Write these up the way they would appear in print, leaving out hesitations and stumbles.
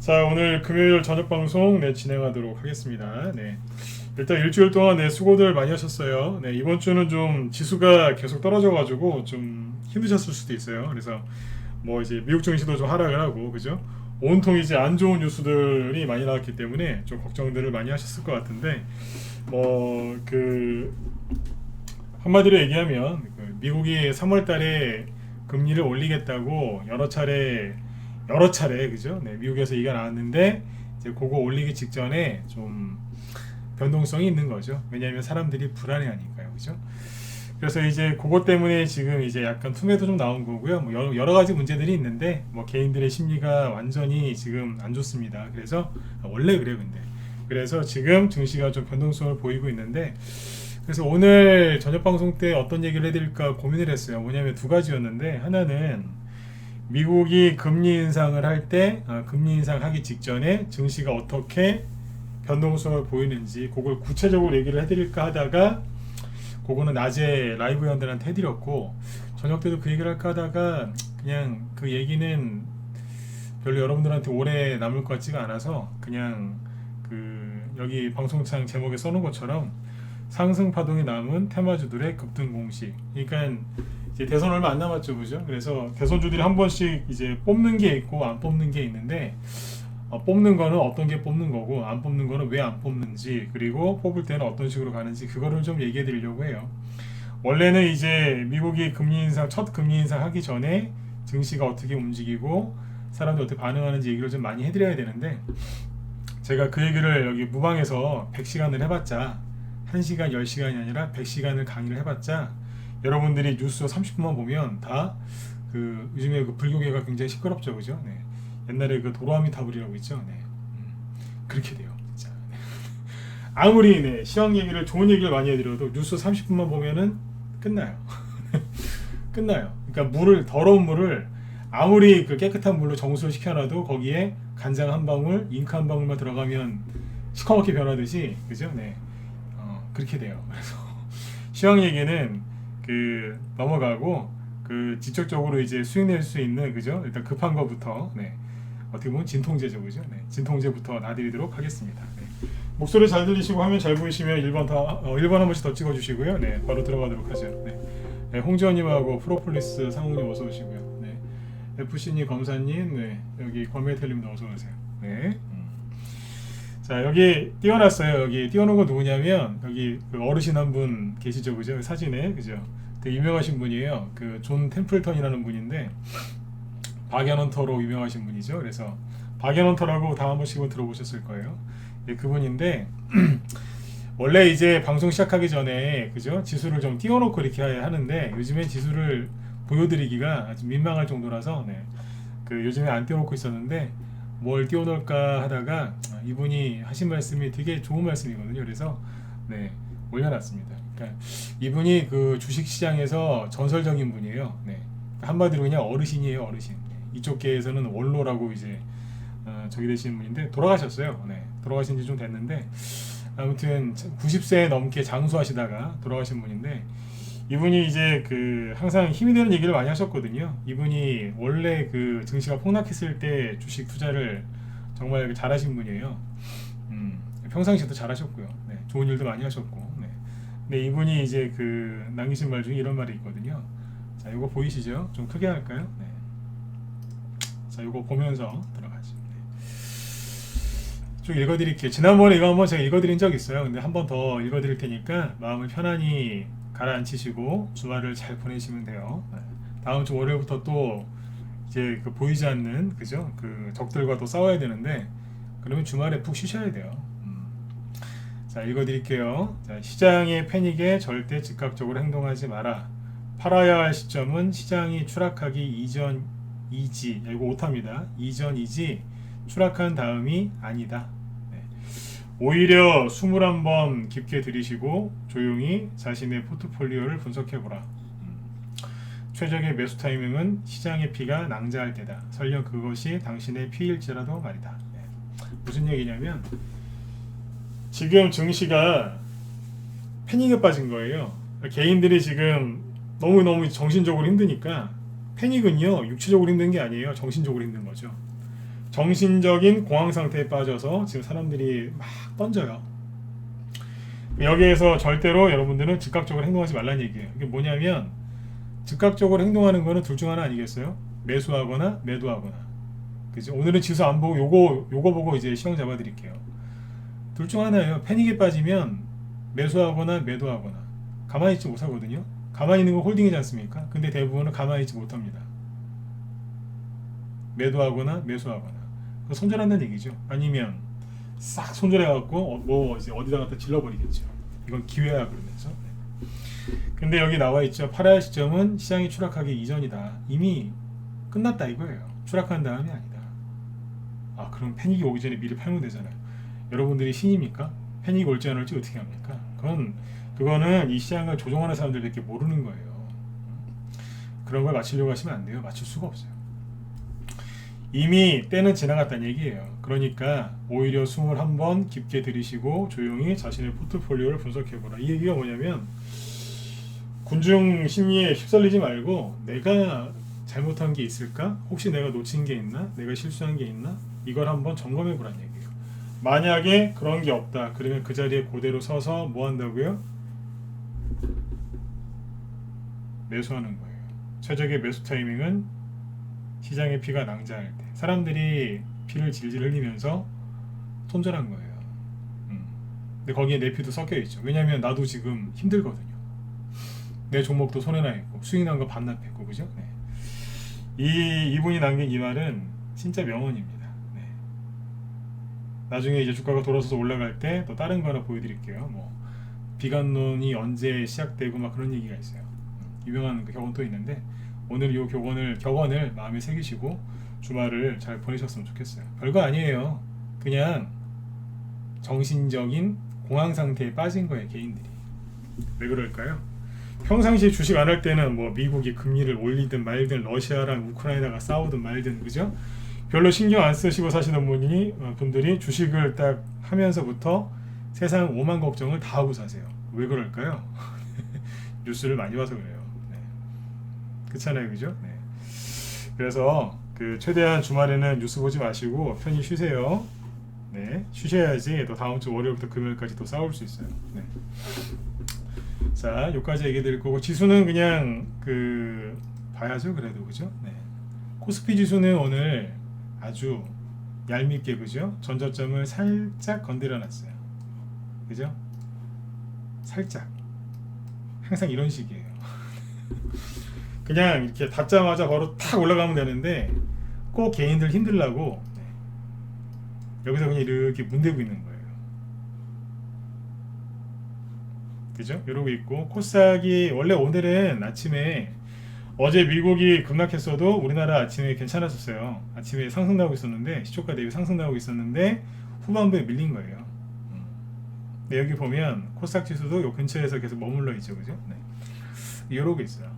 자, 오늘 금요일 저녁 방송 진행하도록 하겠습니다. 일단 일주일 동안 수고들 많이 하셨어요. 이번 주는 좀 지수가 계속 떨어져가지고 좀 힘드셨을 수도 있어요. 그래서 뭐 이제 미국 증시도 좀 하락을 하고, 그죠? 온통 이제 안 좋은 뉴스들이 많이 나왔기 때문에 좀 걱정들을 많이 하셨을 것 같은데, 뭐 그 한마디로 얘기하면 미국이 3월달에 금리를 올리겠다고 여러 차례 그죠? 미국에서 얘기가 나왔는데 이제 그거 올리기 직전에 좀 변동성이 있는 거죠. 왜냐하면 사람들이 불안해하니까요, 그죠? 그래서 이제 그것 때문에 지금 이제 약간 투매도 좀 나온 거고요. 뭐 여러 가지 문제들이 있는데 뭐 개인들의 심리가 완전히 지금 안 좋습니다. 그래서 원래 그래요, 근데 그래서 지금 증시가 좀 변동성을 보이고 있는데, 그래서 오늘 저녁 방송 때 어떤 얘기를 해드릴까 고민을 했어요. 뭐냐면 두 가지였는데, 하나는 미국이 금리 인상을 할 때, 금리 인상하기 직전에 증시가 어떻게 변동성을 보이는지 그걸 구체적으로 얘기를 해드릴까 하다가, 그거는 낮에 라이브 연들한테 해드렸고, 저녁 때도 그 얘기를 할까 하다가 그냥 그 얘기는 별로 여러분들한테 오래 남을 것 같지가 않아서 그냥 그 여기 방송창 제목에 써놓은 것처럼 상승 파동이 남은 테마주들의 급등 공식. 그러니까 이제 대선 얼마 안 남았죠, 그죠? 그래서 대선주들이 한 번씩 이제 뽑는 게 있고 안 뽑는 게 있는데, 뽑는 거는 어떤 게 뽑는 거고 안 뽑는 거는 왜 안 뽑는지, 그리고 뽑을 때는 어떤 식으로 가는지, 그거를 좀 얘기해 드리려고 해요. 원래는 이제 미국이 첫 금리 인상 하기 전에 증시가 어떻게 움직이고 사람들이 어떻게 반응하는지 얘기를 좀 많이 해드려야 되는데, 제가 그 얘기를 여기 무방에서 100시간을 해봤자, 1시간 10시간이 아니라 100시간을 강의를 해봤자 여러분들이 뉴스 30분만 보면 다 그 요즘에 그 불교계가 굉장히 시끄럽죠, 그죠? 옛날에 그 도로아미타불이라고 있죠. 그렇게 돼요, 진짜. 아무리 시황 얘기를 좋은 얘기를 많이 해드려도 뉴스 30분만 보면은 끝나요. 끝나요. 그러니까 더러운 물을 아무리 그 깨끗한 물로 정수를 시켜놔도 거기에 간장 한 방울, 잉크 한 방울만 들어가면 시커멓게 변하듯이, 그죠? 그렇게 돼요. 그래서 시황 얘기는 그 넘어가고, 그 직접적으로 이제 수익 낼 수 있는, 그죠? 일단 급한 거부터, 어떻게 보면 진통제죠, 그죠? 진통제부터 놔드리도록 하겠습니다. 목소리 잘 들리시고 화면 잘 보이시면 1번 한 번씩 더 찍어주시고요. 바로 들어가도록 하죠. 홍지원님하고 프로폴리스 상욱님 어서 오시고요. FC님, 검사님, 여기 검혜텔님도 어서 오세요. 자, 여기 띄워놨어요. 여기 띄워놓은 건 누구냐면, 여기 그 어르신 한 분 계시죠, 그죠? 사진에, 그죠? 되게 유명하신 분이에요. 그 존 템플턴이라는 분인데, 박연헌터로 유명하신 분이죠. 그래서 박연헌터라고 다 한 번씩은 들어보셨을 거예요. 그분인데 원래 이제 방송 시작하기 전에, 그죠? 지수를 좀 띄워놓고 이렇게 하는데, 요즘에 지수를 보여드리기가 아주 민망할 정도라서 그 요즘에 안 띄워놓고 있었는데, 뭘 띄워놓을까 하다가 이분이 하신 말씀이 되게 좋은 말씀이거든요. 그래서 올려놨습니다. 그러니까 이분이 그 주식시장에서 전설적인 분이에요. 한마디로 그냥 어르신이에요, 어르신. 이쪽 계에서는 원로라고 이제 저기 되시는 분인데 돌아가셨어요. 돌아가신 지 좀 됐는데, 아무튼 90세 넘게 장수하시다가 돌아가신 분인데, 이분이 이제 그 항상 힘이 되는 얘기를 많이 하셨거든요. 이분이 원래 그 증시가 폭락했을 때 주식 투자를 정말 잘하신 분이에요. 평상시에도 잘하셨고요. 좋은 일도 많이 하셨고. 근데 이분이 이제 그 남기신 말 중에 이런 말이 있거든요. 자, 이거 보이시죠? 좀 크게 할까요? 자, 이거 보면서 들어가죠. 쭉 읽어드릴게요. 지난번에 이거 한번 제가 읽어드린 적 있어요. 근데 한 번 더 읽어드릴 테니까 마음을 편안히 가라앉히시고 주말을 잘 보내시면 돼요. 다음 주 월요일부터 또 이제 그 보이지 않는, 그죠? 그 적들과 또 싸워야 되는데, 그러면 주말에 푹 쉬셔야 돼요. 자, 읽어드릴게요. 자, 시장의 패닉에 절대 즉각적으로 행동하지 마라. 팔아야 할 시점은 시장이 추락하기 이전이지, 이거 오타입니다. 이전이지 추락한 다음이 아니다. 오히려 21번 깊게 들이쉬고 조용히 자신의 포트폴리오를 분석해보라. 최적의 매수 타이밍은 시장의 피가 낭자할 때다. 설령 그것이 당신의 피일지라도 말이다. 무슨 얘기냐면, 지금 증시가 패닉에 빠진 거예요. 개인들이 지금 너무너무 정신적으로 힘드니까, 패닉은요 육체적으로 힘든 게 아니에요. 정신적으로 힘든 거죠. 정신적인 공황 상태에 빠져서 지금 사람들이 막 던져요. 여기에서 절대로 여러분들은 즉각적으로 행동하지 말라는 얘기예요. 이게 뭐냐면 즉각적으로 행동하는 거는 둘 중 하나 아니겠어요? 매수하거나 매도하거나. 그죠? 오늘은 지수 안 보고 요거 보고 이제 시황 잡아 드릴게요. 둘 중 하나예요. 패닉에 빠지면 매수하거나 매도하거나. 가만히 있지 못하거든요. 가만히 있는 건 홀딩이지 않습니까? 근데 대부분은 가만히 있지 못합니다. 매도하거나 매수하거나. 손절한다는 얘기죠. 아니면 싹 손절해갖고 뭐 이제 어디다 갖다 질러버리겠죠. 이건 기회야 그러면서. 근데 여기 나와 있죠. 팔아야 할 시점은 시장이 추락하기 이전이다. 이미 끝났다 이거예요. 추락한 다음이 아니다. 아 그럼 패닉이 오기 전에 미리 팔면 되잖아요. 여러분들이 신입니까? 패닉이 올지 안 올지 어떻게 합니까? 그거는 이 시장을 조종하는 사람들밖에 모르는 거예요. 그런 걸 맞추려고 하시면 안 돼요. 맞출 수가 없어요. 이미 때는 지나갔다는 얘기예요. 그러니까 오히려 숨을 한번 깊게 들이쉬고 조용히 자신의 포트폴리오를 분석해보라. 이 얘기가 뭐냐면 군중 심리에 휩쓸리지 말고 내가 잘못한 게 있을까? 혹시 내가 놓친 게 있나? 내가 실수한 게 있나? 이걸 한번 점검해보라는 얘기예요. 만약에 그런 게 없다. 그러면 그 자리에 그대로 서서 뭐 한다고요? 매수하는 거예요. 최적의 매수 타이밍은 시장의 피가 낭자할 때. 사람들이 피를 질질 흘리면서 손절한 거예요. 근데 거기에 내 피도 섞여 있죠. 왜냐하면 나도 지금 힘들거든요. 내 종목도 손해나 있고 수익 난 거 반납했고 그죠? 네. 이분이 남긴 이 말은 진짜 명언입니다. 네. 나중에 이제 주가가 돌아서서 올라갈 때 또 다른 거 하나 보여드릴게요. 뭐 비관론이 언제 시작되고 막 그런 얘기가 있어요. 유명한 그 격언 또 있는데 오늘 이 격언을 마음에 새기시고 주말을 잘 보내셨으면 좋겠어요. 별거 아니에요. 그냥 정신적인 공황 상태에 빠진 거예요, 개인들이. 왜 그럴까요? 평상시에 주식 안 할 때는 뭐 미국이 금리를 올리든 말든 러시아랑 우크라이나가 싸우든 말든 그죠? 별로 신경 안 쓰시고 사시는 분들이 주식을 딱 하면서부터 세상 오만 걱정을 다 하고 사세요. 왜 그럴까요? 뉴스를 많이 봐서 그래요. 네. 그렇잖아요, 그죠? 네. 그래서 최대한 주말에는 뉴스 보지 마시고 편히 쉬세요. 네, 쉬셔야지 또 다음 주 월요일부터 금요일까지 또 싸울 수 있어요. 네. 자, 여기까지 얘기 드릴 거고 지수는 그냥 봐야죠, 그래도 그죠? 네. 코스피 지수는 오늘 아주 얄밉게 그죠? 전저점을 살짝 건드려 놨어요. 그죠? 살짝. 항상 이런 식이에요. 그냥 이렇게 닫자마자 바로 탁 올라가면 되는데 꼭 개인들 힘들라고 여기서 그냥 이렇게 문대고 있는 거예요. 그죠? 이러고 있고 코스닥이 원래 오늘은 아침에 어제 미국이 급락했어도 우리나라 아침에 괜찮았었어요. 아침에 상승 나오고 있었는데 시초가 대비 상승 나오고 있었는데 후반부에 밀린 거예요. 근데 여기 보면 코스닥 지수도 요 근처에서 계속 머물러 있죠, 그죠? 네. 이러고 있어요.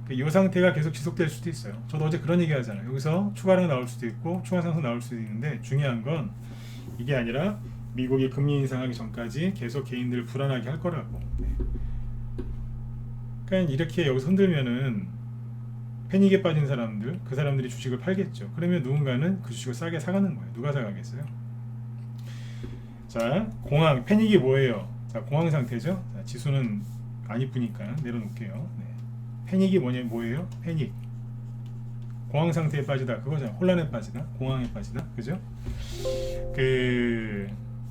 이 상태가 계속 지속될 수도 있어요. 저도 어제 그런 얘기 하잖아요. 여기서 추가로 나올 수도 있고 추가 상승 나올 수도 있는데 중요한 건 이게 아니라 미국이 금리 인상하기 전까지 계속 개인들 불안하게 할 거라고. 네. 그러니까 이렇게 여기서 흔들면은 패닉에 빠진 사람들, 그 사람들이 주식을 팔겠죠. 그러면 누군가는 그 주식을 싸게 사가는 거예요. 누가 사가겠어요? 자, 패닉이 뭐예요? 자, 공황 상태죠. 자, 지수는 안 이쁘니까 내려놓을게요. 네. 패닉이 뭐예요? 패닉. 공황 상태에 빠지다. 그거잖아요. 혼란에 빠지다. 공황에 빠지다. 그죠?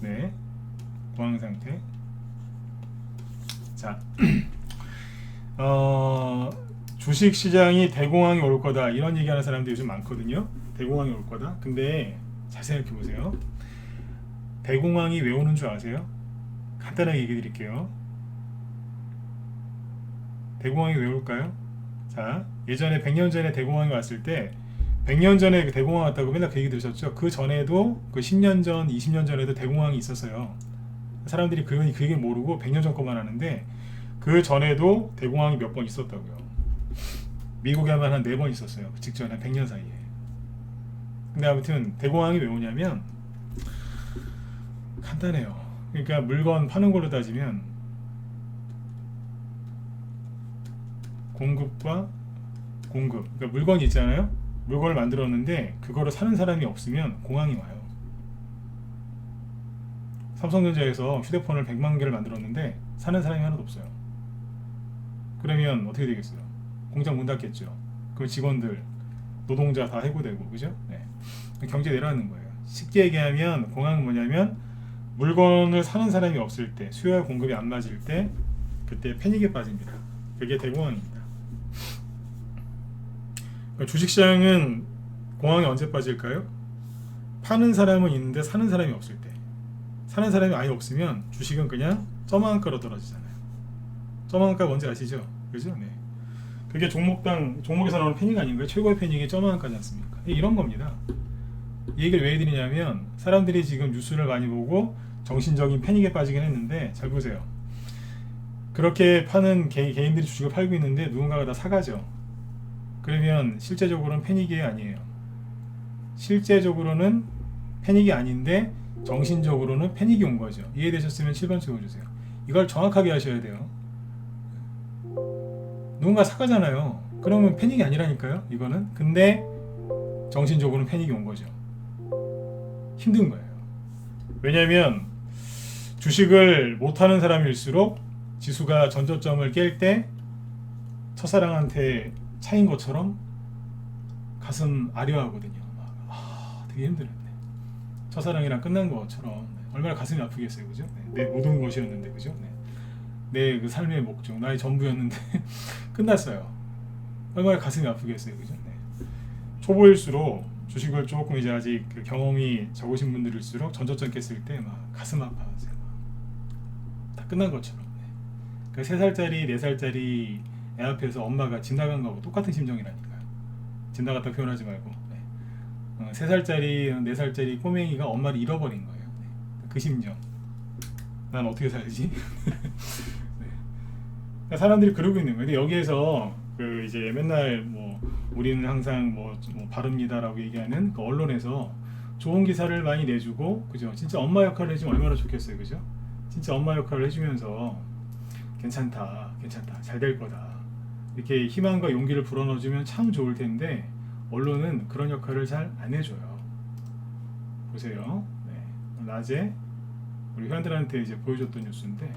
네. 공황 상태. 자, 주식 시장이 대공황이 올 거다. 이런 얘기하는 사람들이 요즘 많거든요. 대공황이 올 거다. 근데 잘 생각해 보세요. 대공황이 왜 오는 줄 아세요? 간단하게 얘기 드릴게요. 대공황이 왜 올까요? 자, 예전에 100년 전에 대공황이 왔을 때 100년 전에 대공황 왔다고 맨날 그 얘기 들으셨죠? 그 전에도 10년 전, 20년 전에도 대공황이 있었어요. 사람들이 그 얘기 모르고 100년 전 것만 하는데 그 전에도 대공황이 몇 번 있었다고요. 미국에만 한 4번 있었어요. 그 직전에 한 100년 사이에. 근데 아무튼 대공황이 왜 오냐면 간단해요. 그러니까 물건 파는 걸로 따지면 공급과 공급. 그러니까 물건이 있잖아요. 물건을 만들었는데 그거를 사는 사람이 없으면 공황이 와요. 삼성전자에서 휴대폰을 100만 개를 만들었는데 사는 사람이 하나도 없어요. 그러면 어떻게 되겠어요? 공장 문 닫겠죠. 그럼 직원들, 노동자 다 해고되고, 그죠? 네. 경제 내려가는 거예요. 쉽게 얘기하면 공황은 뭐냐면 물건을 사는 사람이 없을 때, 수요와 공급이 안 맞을 때, 그때 패닉에 빠집니다. 그게 대공황입니다. 그러니까 주식시장은 공황에 언제 빠질까요? 파는 사람은 있는데 사는 사람이 없을 때. 사는 사람이 아예 없으면 주식은 그냥 점왕가로 떨어지잖아요. 점왕가 뭔지 아시죠? 그죠? 네. 그게 종목에서 나오는 패닉 아닌가요? 최고의 패닉이 점왕가지 않습니까? 이런 겁니다. 이 얘기를 왜 드리냐면 사람들이 지금 뉴스를 많이 보고 정신적인 패닉에 빠지긴 했는데 잘 보세요. 그렇게 파는 개인들이 주식을 팔고 있는데 누군가가 다 사가죠. 그러면 실제적으로는 패닉이 아니에요. 실제적으로는 패닉이 아닌데 정신적으로는 패닉이 온 거죠. 이해되셨으면 7번 찍어주세요. 이걸 정확하게 하셔야 돼요. 누군가 사가잖아요. 그러면 패닉이 아니라니까요. 이거는. 근데 정신적으로는 패닉이 온 거죠. 힘든 거예요. 왜냐하면 주식을 못하는 사람일수록 지수가 전저점을 깰 때 첫사랑한테 차인 것처럼 가슴 아려하거든요. 되게 힘들었네. 첫사랑이랑 끝난 것처럼 얼마나 가슴이 아프겠어요, 그죠? 내 모든 것이었는데, 그죠? 내 그 삶의 목적, 나의 전부였는데 끝났어요. 얼마나 가슴이 아프겠어요, 그죠? 초보일수록 주식을 조금 이제 아직 그 경험이 적으신 분들일수록 전저점 깼을 때 막 가슴 아파하세요. 다 끝난 것처럼. 그 3살짜리, 4살짜리 애 앞에서 엄마가 집 나간 거하고 똑같은 심정이라니까요. 집 나갔다 표현하지 말고. 3살짜리, 4살짜리 꼬맹이가 엄마를 잃어버린 거예요. 그 심정. 난 어떻게 살지? 사람들이 그러고 있는 거예요. 근데 여기에서 그 이제 맨날 뭐 우리는 항상 뭐 바릅니다라고 얘기하는 그 언론에서 좋은 기사를 많이 내주고, 그죠? 진짜 엄마 역할을 해주면 얼마나 좋겠어요, 그죠? 진짜 엄마 역할을 해주면서 괜찮다, 잘 될 거다, 이렇게 희망과 용기를 불어넣어주면 참 좋을 텐데 언론은 그런 역할을 잘 안 해줘요. 보세요. 낮에 우리 회원들한테 이제 보여줬던 뉴스인데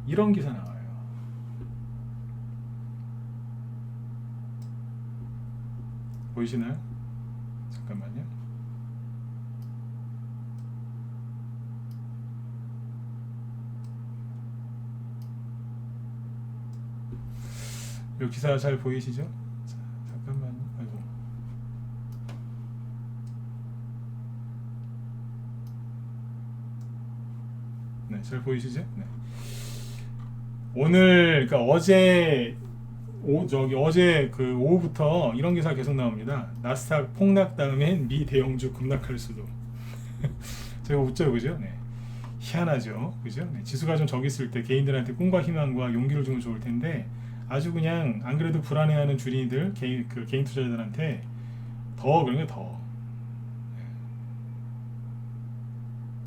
이런 기사 나와요. 보이시나요? 잠깐만요. 이 기사 잘 보이시죠? 자, 잠깐만요. 아이고. 네, 잘 보이시죠? 네. 오늘, 그러니까 어제 그 오후부터 이런 기사 계속 나옵니다. 나스닥 폭락 다음엔 미 대형주 급락할 수도. 제가 웃죠, 그죠? 네. 희한하죠, 그죠? 네. 지수가 좀 저기 있을 때 개인들한테 꿈과 희망과 용기를 주면 좋을 텐데 아주 그냥 안 그래도 불안해하는 주린이들, 개인 투자자들한테 더 그런 게 더.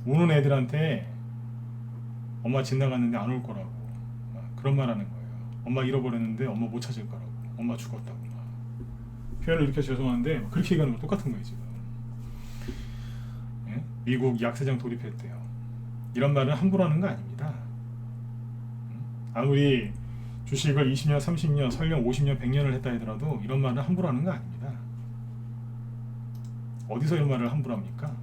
우는 애들한테 엄마 집 나갔는데 안 올 거라고 그런 말 하는 거예요. 엄마 잃어버렸는데 엄마 못 찾을 거라고, 엄마 죽었다고. 표현을 이렇게 죄송한데 그렇게 얘기하는 거 똑같은 거예요 지금. 예? 미국 약세장 돌입했대요. 이런 말은 함부로 하는 거 아닙니다. 아무리 주식을 20년, 30년, 설령 50년, 100년을 했다 하더라도 이런 말은 함부로 하는 거 아닙니다. 어디서 이런 말을 함부로 합니까?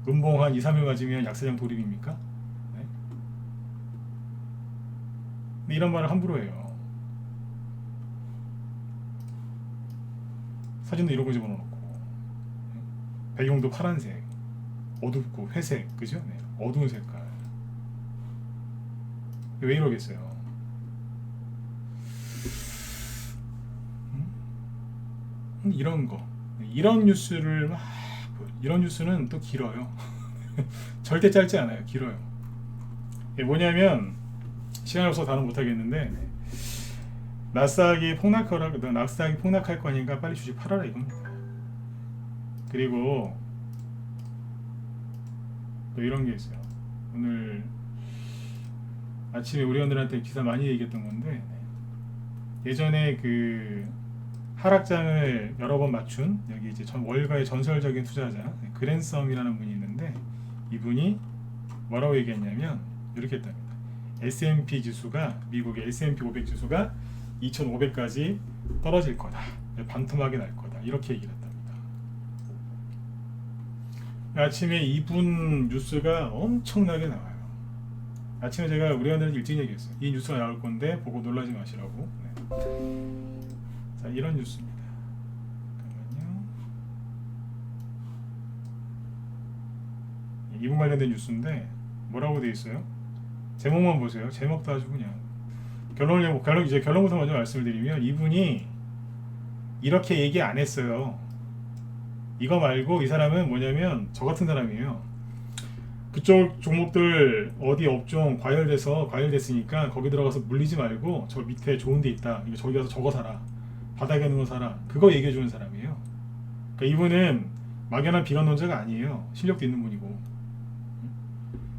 음봉 한 2, 3일 맞으면 약세장 돌입입니까? 이런 말을 함부로 해요. 사진도 이러고 집어넣고 배경도 파란색, 어둡고 회색, 그죠? 네. 어두운 색깔. 왜 이러겠어요? 이런 거, 이런 뉴스를 막, 이런 뉴스는 또 길어요. 절대 짧지 않아요. 길어요. 뭐냐면 시간이 없어서 다는 못하겠는데 나스닥이 폭락할 거니까 빨리 주식 팔아라 이겁니다. 그리고 또 이런 게 있어요. 오늘 아침에 우리 회원들한테 기사 많이 얘기했던 건데 예전에 그 하락장을 여러 번 맞춘 여기 이제 월가의 전설적인 투자자 그랜썸이라는 분이 있는데 이분이 뭐라고 얘기했냐면 이렇게 했답니다. S&P 지수가 미국의 S&P 500 지수가 2,500까지 떨어질 거다. 반토막이 날 거다. 이렇게 얘기를 했답니다. 아침에 이분 뉴스가 엄청나게 나와요. 아침에 제가 우리 아들한테 일찍 얘기했어요. 이 뉴스가 나올 건데 보고 놀라지 마시라고. 네. 자, 이런 뉴스입니다. 잠깐만요. 이분 관련된 뉴스인데 뭐라고 돼 있어요? 제목만 보세요. 제목도 아주 그냥 결론부터 먼저 말씀을 드리면 이분이 이렇게 얘기 안 했어요. 이거 말고 이 사람은 뭐냐면 저 같은 사람이에요. 그쪽 종목들 어디 업종 과열됐으니까 거기 들어가서 물리지 말고 저 밑에 좋은 데 있다. 이거 저기 가서 저거 사라. 바닥에 있는 거 사라. 그거 얘기해 주는 사람이에요. 그러니까 이분은 막연한 비관론자가 아니에요. 실력도 있는 분이고.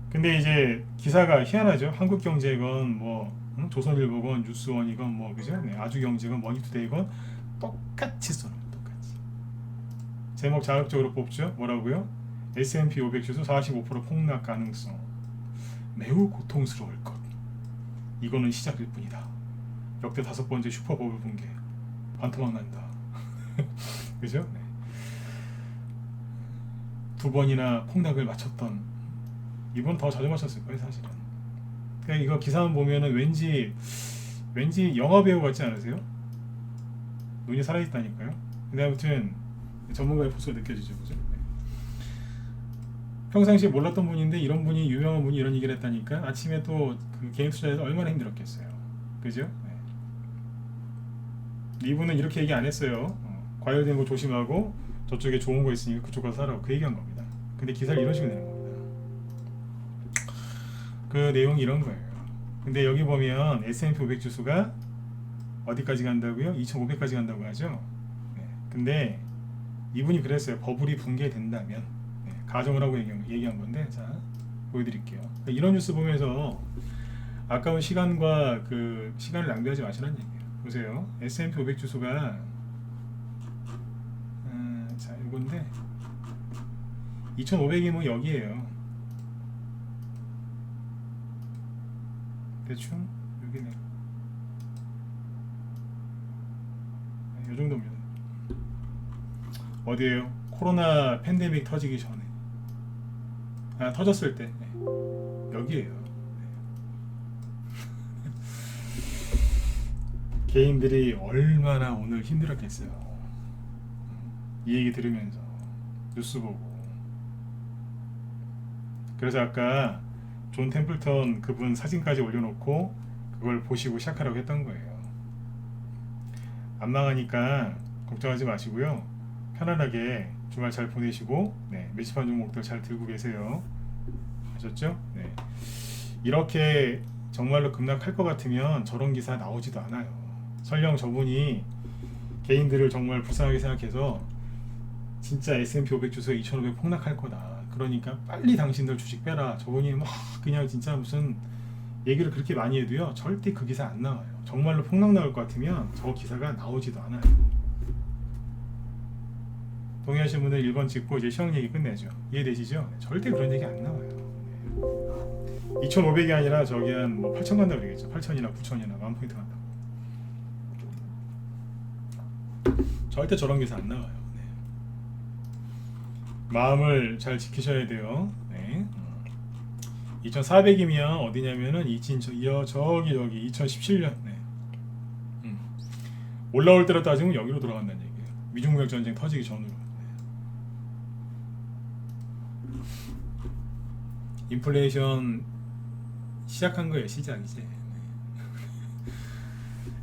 근데 이제 기사가 희한하죠. 한국경제건 뭐 조선일보건 뉴스원이건 뭐 그죠? 네, 아주경제건 머니투데이건 똑같이 써요. 똑같이. 제목 자극적으로 뽑죠. 뭐라고요? S&P 500 지수 45% 폭락 가능성. 매우 고통스러울 것. 이거는 시작일 뿐이다. 역대 5번째 슈퍼버블 붕괴. 반토막 난다. 그죠? 네. 2번이나 폭락을 맞췄던 이번 더 자주 맞췄을 거예요 사실은. 그러니까 이거 기사만 보면은 왠지 영화 배우 같지 않으세요? 눈이 살아있다니까요. 근데 아무튼 전문가의 포스가 느껴지죠, 그죠? 네. 평상시에 몰랐던 분인데 이런 분이 유명한 분이 이런 얘기를 했다니까 아침에 또 그 개인 투자에서 얼마나 힘들었겠어요, 그죠? 네. 이분은 이렇게 얘기 안 했어요. 과열된 거 조심하고 저쪽에 좋은 거 있으니까 그쪽 가서 사라고 그 얘기한 겁니다. 근데 기사를 이런 식으로 내는 겁니다. 그 내용이 이런 거예요. 근데 여기 보면 S&P 500 지수가 어디까지 간다고요? 2,500까지 간다고 하죠. 네. 근데 이분이 그랬어요. 버블이 붕괴된다면. 네. 가정을 하고 얘기한 건데, 자 보여드릴게요. 그러니까 이런 뉴스 보면서 아까운 시간과 그 시간을 낭비하지 마시라는 얘기예요. 보세요. S&P 500 지수가 자 이건데 2,500이 뭐 여기에요. 대충 여기네. 이 정도입니다. 어디에요? 코로나 팬데믹 터지기 전에. 터졌을 때. 네. 여기에요. 네. 개인들이 얼마나 오늘 힘들었겠어요. 이 얘기 들으면서 뉴스 보고. 그래서 아까 존 템플턴 그분 사진까지 올려놓고 그걸 보시고 시작하라고 했던 거예요. 안 망하니까 걱정하지 마시고요. 편안하게 주말 잘 보내시고 네, 매집한 종목들 잘 들고 계세요. 아셨죠? 네. 이렇게 정말로 급락할 것 같으면 저런 기사 나오지도 않아요. 설령 저분이 개인들을 정말 불쌍하게 생각해서 진짜 S&P 500 지수가 2,500 폭락할 거다. 그러니까 빨리 당신들 주식 빼라. 저분이 막 그냥 진짜 무슨 얘기를 그렇게 많이 해도요. 절대 그 기사 안 나와요. 정말로 폭락 나올 것 같으면 저 기사가 나오지도 않아요. 동의하시는 분들 1번 찍고 이제 시험 얘기 끝내죠. 이해되시죠? 네, 절대 그런 얘기 안 나와요. 네. 2,500이 아니라 저기 한 뭐 8,000 간다고 그러겠죠. 8,000이나 9,000이나 10,000포인트 간다고. 절대 저런 기사 안 나와요. 네. 마음을 잘 지키셔야 돼요. 네. 2,400이면 어디냐면은 저기 2017년 네. 올라올 때로 따지면 여기로 돌아간다는 얘기예요. 미중무역 전쟁 터지기 전으로. 네. 인플레이션 시작한 거예요. 시작 이제.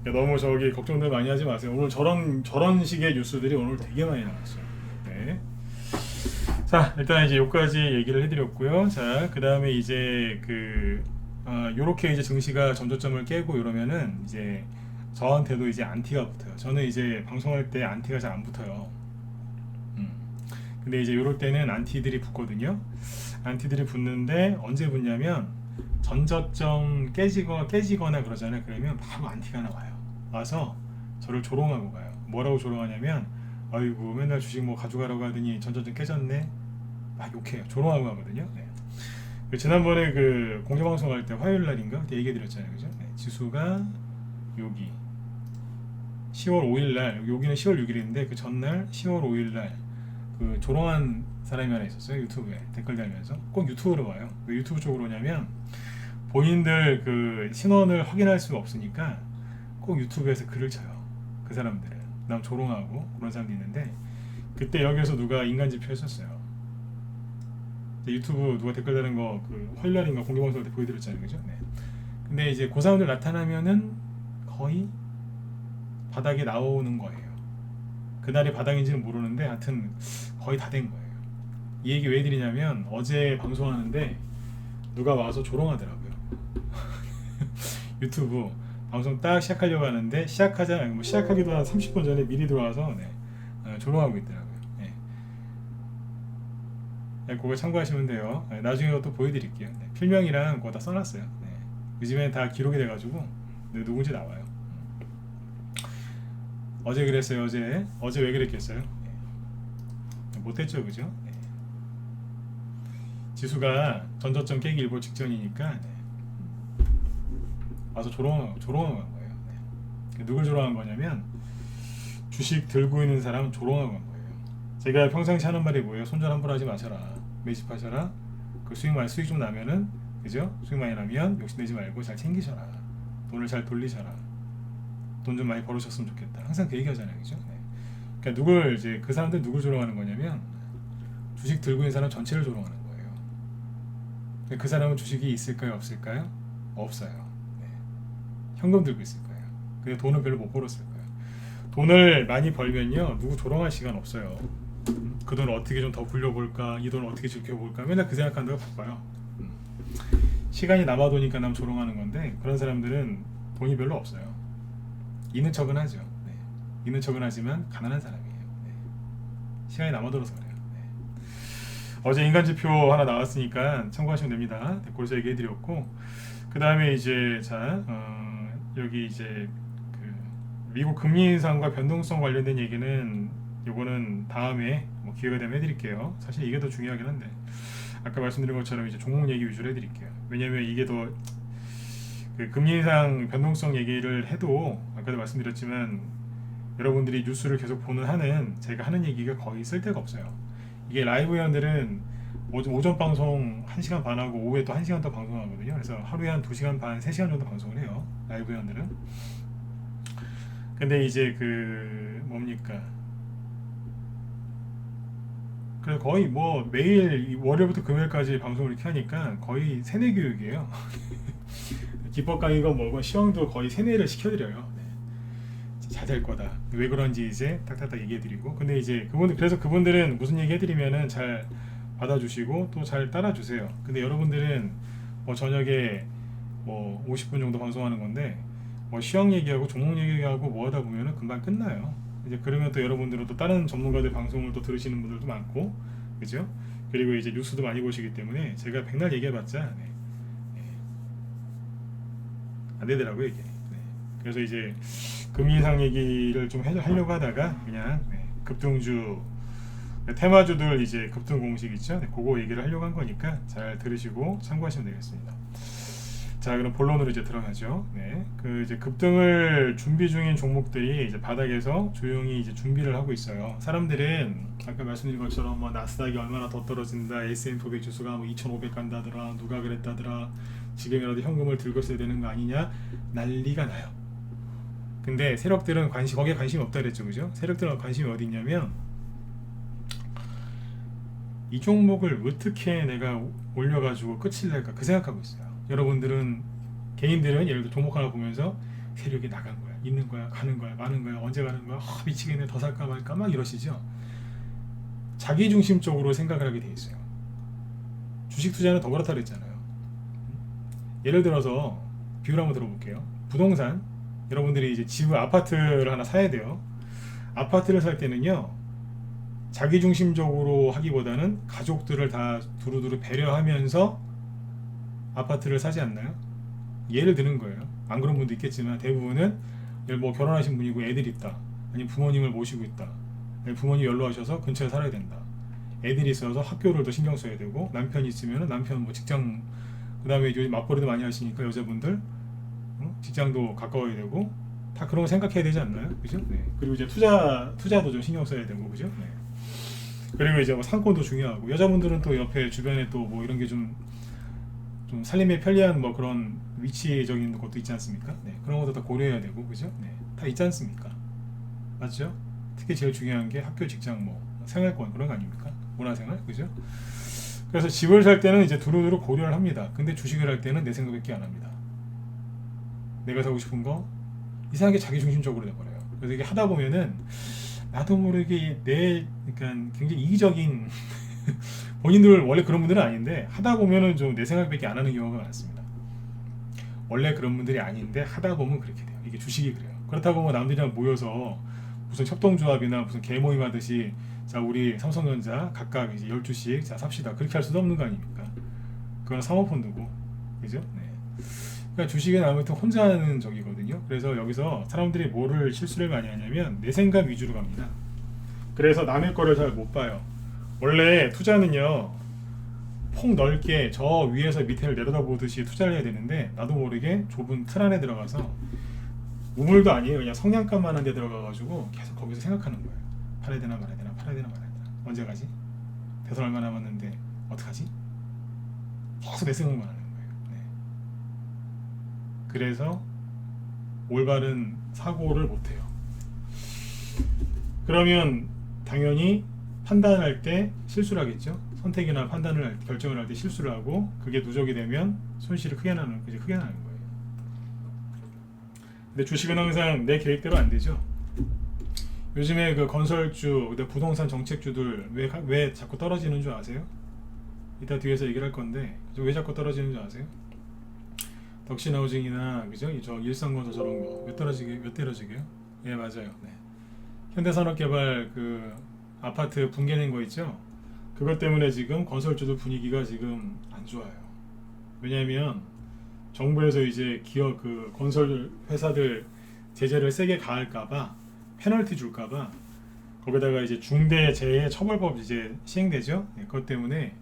네. 너무 저기 걱정들 많이 하지 마세요. 오늘 저런 식의 뉴스들이 오늘 되게 많이 나왔어요. 네. 자, 일단 이제 여기까지 얘기를 해드렸고요. 자, 그 다음에 이제 요렇게 이제 증시가 전저점을 깨고 이러면은 이제 저한테도 이제 안티가 붙어요. 저는 이제 방송할 때 안티가 잘 안 붙어요. 근데 이제 요럴 때는 안티들이 붙거든요. 안티들이 붙는데 언제 붙냐면 전저점 깨지거나 그러잖아요. 그러면 바로 안티가 나와요. 와서 저를 조롱하고 가요. 뭐라고 조롱하냐면 아이고 맨날 주식 뭐 가져가라고 하더니 전전전 깨졌네 막 욕해요. 조롱하고 하거든요. 네. 지난번에 그 공개방송 할 때 화요일 날인가 그때 얘기 드렸잖아요. 그죠? 네. 지수가 여기 10월 5일 날 여기는 10월 6일인데 그 전날 10월 5일 날 그 조롱한 사람이 하나 있었어요. 유튜브에 댓글 달면서 꼭 유튜브로 와요. 왜 유튜브 쪽으로 오냐면 본인들 그 신원을 확인할 수가 없으니까 꼭 유튜브에서 글을 쳐요. 그 사람들은 남 조롱하고 그런 사람도 있는데 그때 여기서 누가 인간지표 했었어요. 유튜브 누가 댓글 다는 거 그 화요일 날인가 공개방송 때 보여드렸잖아요. 그죠? 네. 근데 이제 그 사람들 나타나면은 거의 바닥에 나오는 거예요. 그날이 바닥인지는 모르는데 하여튼 거의 다 된 거예요. 이 얘기 왜 드리냐면 어제 방송하는데 누가 와서 조롱하더라고요. 유튜브 방송 딱 시작하려고 하는데 시작하기도 한 30분 전에 미리 들어와서 네, 조롱하고 있더라고요. 네. 네, 그거 참고하시면 돼요. 네, 나중에 또 보여드릴게요. 네, 필명이랑 그거 다 써놨어요. 네. 요즘에 다 기록이 돼가지고 네, 누군지 나와요. 어제 그랬어요. 어제 왜 그랬겠어요? 네. 못했죠, 그죠? 네. 지수가 전저점 깨기 일보 직전이니까 네. 와서 조롱한 거예요. 네. 누굴 조롱한 거냐면 주식 들고 있는 사람 조롱한 거예요. 제가 평상시 하는 말이 뭐예요? 손절 함부로 하지 마셔라. 매집하셔라. 그 수익 좀 나면은 그죠? 수익 많이 나면 욕심내지 말고 잘 챙기셔라. 돈을 잘 돌리셔라. 돈 좀 많이 벌으셨으면 좋겠다. 항상 그 얘기하잖아요, 그죠? 네. 그러니까 그 사람들 누굴 조롱하는 거냐면 주식 들고 있는 사람 전체를 조롱하는 거예요. 근데 그 사람은 주식이 있을까요, 없을까요? 없어요. 네. 현금 들고 있을 거예요. 근데 돈은 별로 못 벌었을 거예요. 돈을 많이 벌면요, 누구 조롱할 시간 없어요. 그 돈을 어떻게 좀 더 굴려볼까, 이 돈을 어떻게 지켜볼까, 맨날 그 생각하는 데가 바빠요. 시간이 남아도니까 남 조롱하는 건데 그런 사람들은 돈이 별로 없어요. 있는 척은 하죠. 네. 있는 척은 하지만 가난한 사람이에요. 네. 시간이 남아들어서 그래요. 네. 어제 인간지표 하나 나왔으니까 참고하시면 됩니다. 네, 그래서 얘기해드렸고 그 다음에 이제 여기 이제 그 미국 금리 인상과 변동성 관련된 얘기는 요거는 다음에 뭐 기회가 되면 해드릴게요. 사실 이게 더 중요하긴 한데 아까 말씀드린 것처럼 이제 종목 얘기 위주로 해드릴게요. 왜냐면 이게 더 그 금리 인상 변동성 얘기를 해도 아까도 말씀드렸지만 여러분들이 뉴스를 계속 보는 한은 제가 하는 얘기가 거의 쓸데가 없어요. 이게 라이브 회원들은 오전 방송 1시간 반 하고 오후에 또 1시간 더 방송하거든요. 그래서 하루에 한 2시간 반, 3시간 정도 방송을 해요. 라이브 회원들은. 근데 이제 그 뭡니까? 그래서 거의 뭐 매일 월요일부터 금요일까지 방송을 이렇게 하니까 거의 세뇌 교육이에요. 기법 강의가 뭐고 시험도 거의 세뇌를 시켜드려요. 네. 잘 될 거다. 왜 그런지 이제 딱딱딱 얘기해드리고. 근데 이제 그래서 그분들은 무슨 얘기 해드리면은 잘 받아주시고 또 잘 따라주세요. 근데 여러분들은 뭐 저녁에 뭐 50분 정도 방송하는 건데 뭐 시험 얘기하고 종목 얘기하고 뭐 하다 보면은 금방 끝나요. 이제 그러면 또 여러분들은 또 다른 전문가들 방송을 또 들으시는 분들도 많고, 그죠? 그리고 이제 뉴스도 많이 보시기 때문에 제가 백날 얘기해봤자 안 되더라고요 이게. 네. 그래서 이제 금리 인상 얘기를 좀 하려고 하다가 그냥 급등주 테마주들 이제 급등 공식 있죠. 네, 그거 얘기를 하려고 한 거니까 잘 들으시고 참고하시면 되겠습니다. 자, 그럼 본론으로 이제 들어가죠. 네, 그 이제 급등을 준비 중인 종목들이 이제 바닥에서 조용히 이제 준비를 하고 있어요. 사람들은 아까 말씀드린 것처럼 뭐 나스닥이 얼마나 더 떨어진다, S&P 500 지수가 뭐 2,500 간다더라, 누가 그랬다더라, 지금이라도 현금을 들고 있어야 되는 거 아니냐 난리가 나요. 근데 세력들은 거기에 관심이 없다 그랬죠, 그죠? 세력들은 관심이 어디 있냐면 이 종목을 어떻게 내가 올려가지고 끝을 낼까 그 생각하고 있어요. 여러분들은 개인들은 예를 들어 종목 하나 보면서 세력이 나간 거야, 있는 거야, 가는 거야, 마는 거야, 언제 가는 거야, 미치겠네, 더 살까 말까 막 이러시죠. 자기중심적으로 생각을 하게 돼 있어요. 주식 투자는 더 그렇다 그랬잖아요. 예를 들어서 비유를 한번 들어볼게요. 부동산, 여러분들이 이제 집 아파트를 하나 사야 돼요. 아파트를 살 때는요, 자기중심적으로 하기보다는 가족들을 다 두루두루 배려하면서 아파트를 사지 않나요? 예를 드는 거예요. 안 그런 분도 있겠지만 대부분은 뭐 결혼하신 분이고 애들 있다. 아니면 부모님을 모시고 있다. 부모님 연로하셔서 근처에 살아야 된다. 애들이 있어서 학교를 더 신경 써야 되고, 남편이 있으면 남편 뭐 직장, 그 다음에 요즘 맞벌이도 많이 하시니까 여자분들 직장도 가까워야 되고, 다 그런 거 생각해야 되지 않나요? 그죠? 네. 그리고 이제 투자도 좀 신경 써야 되고, 그죠? 네. 그리고 이제 뭐 상권도 중요하고, 여자분들은 또 옆에 주변에 또 뭐 이런 게 좀 살림에 편리한 뭐 그런 위치적인 것도 있지 않습니까? 네. 그런 것도 다 고려해야 되고, 그죠? 네. 다 있지 않습니까? 맞죠? 특히 제일 중요한 게 학교, 직장, 뭐 생활권 그런 거 아닙니까? 문화생활, 그죠? 그래서 집을 살 때는 이제 두루두루 고려를 합니다. 근데 주식을 할 때는 내 생각밖에 안 합니다. 내가 사고 싶은 거 이상하게 자기 중심적으로 돼버려요. 그래서 이게 하다 보면은 나도 모르게 그러니까 굉장히 이기적인 본인들 원래 그런 분들은 아닌데 하다 보면은 좀 내 생각밖에 안 하는 경우가 많습니다. 원래 그런 분들이 아닌데 하다 보면 그렇게 돼요. 이게 주식이 그래요. 그렇다고 뭐 남들이랑 모여서 무슨 협동조합이나 무슨 개모임 하듯이 자 우리 삼성전자 각각 이제 12씩 자 삽시다 그렇게 할 수도 없는 거 아닙니까? 그건 사모펀드고 그죠? 네. 그러니까 주식은 아무튼 혼자 하는 적이거든요. 그래서 여기서 사람들이 뭐를 실수를 많이 하냐면 내 생각 위주로 갑니다. 그래서 남의 거를 잘 못 봐요. 원래 투자는요 폭 넓게 저 위에서 밑에를 내려다보듯이 투자를 해야 되는데 나도 모르게 좁은 틀 안에 들어가서 우물도 아니에요. 그냥 성냥갑만 한 데 들어가가지고 계속 거기서 생각하는 거예요. 팔아야 되나 말아야 되나 팔아야 되나 말아야 되나 언제 가지? 대선 얼마 남았는데 어떡하지? 계속 내 생각만 하는 거예요. 네. 그래서 올바른 사고를 못해요. 그러면 당연히 판단할 때 실수를 하겠죠. 선택이나 결정을 할 때 실수를 하고 그게 누적이 되면 손실이 크게 나는 거예요. 근데 주식은 항상 내 계획대로 안 되죠. 요즘에 그 건설주, 부동산 정책주들 왜 자꾸 떨어지는 줄 아세요? 이따 뒤에서 얘기를 할 건데 왜 자꾸 떨어지는 줄 아세요? 덕신하우징이나 그죠? 저 일성건설 저런 거 왜 떨어지게요? 예 맞아요. 네. 현대산업개발 그 아파트 붕괴된 거 있죠? 그것 때문에 지금 건설주들 분위기가 지금 안 좋아요. 왜냐하면 정부에서 이제 기업 그 건설 회사들 제재를 세게 가할까봐 페널티 줄까봐 거기다가 이제 중대재해 처벌법 이제 시행되죠. 네, 그것 때문에